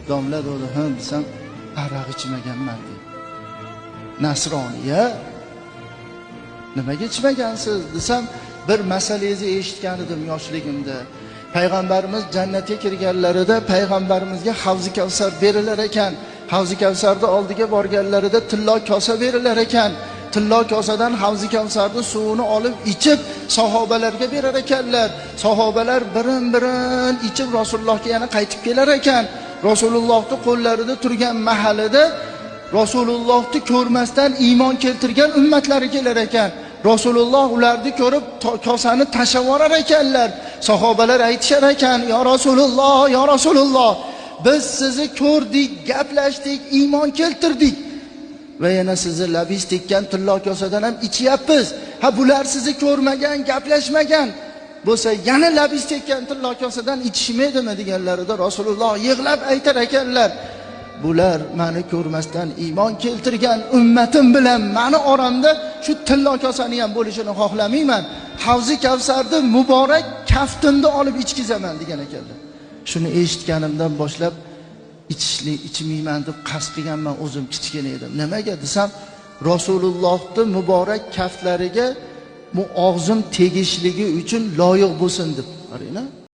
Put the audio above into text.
Domla dedi, "Ha, desam, aroq ichmaganman" dedi. Nasroniya? Nimaga ichmagansiz desam, bir masalangizni eshitgan edim yoshligimda. Payg'ambarimiz jannatga kirganlarida payg'ambarimizga Havzi Kavsar berilar ekan. Havzi Kavsarning oldiga borganlarida tillo kosa berilar ekan. Tillo kosadan Havzi Kavsarning suvini olib ichib sahobalarga berar ekanlar. Sahobalar birin-birin ichib Rasulullohga yana qaytib kelar ekan. Rasulullohning qo'llarida turgan mahalida Rasulullohni ko'rmasdan iymon keltirgan ummatlari kelar ekan. Rasululloh ularni ko'rib kosani tashlab yuborar ekanlar. Sahobalar aytishar ekan, "Ya Rasululloh, ya Rasululloh, biz sizni ko'rdik, gaplashdik, iymon keltirdik va yana sizni labis tekkan tillo kosadan ham ichyapmiz. Ha, bular sizni ko'rmagan, gaplashmagan bo'lsa, yana labis tekkan tillo kosadan ichishmaydimi?" deganlarida Rasululloh yig'lab aytar ekanlar, "Bular meni ko'rmasdan iymon keltirgan ummatim bilan meni oramda shu tillo kosani ham bo'lishini xohlamayman. Havzi Kavsarni muborak kaftimda olib ichkizaman" degan ekanlar. Shuni eshitganimdan boshlab ichmayman deb qasd qilganman o'zim kichkina edim. Nimaga desam, Rasulullohning muborak kaftlariga bu og'zim tegishligi uchun loyiq bo'lsin deb. Qaranglar.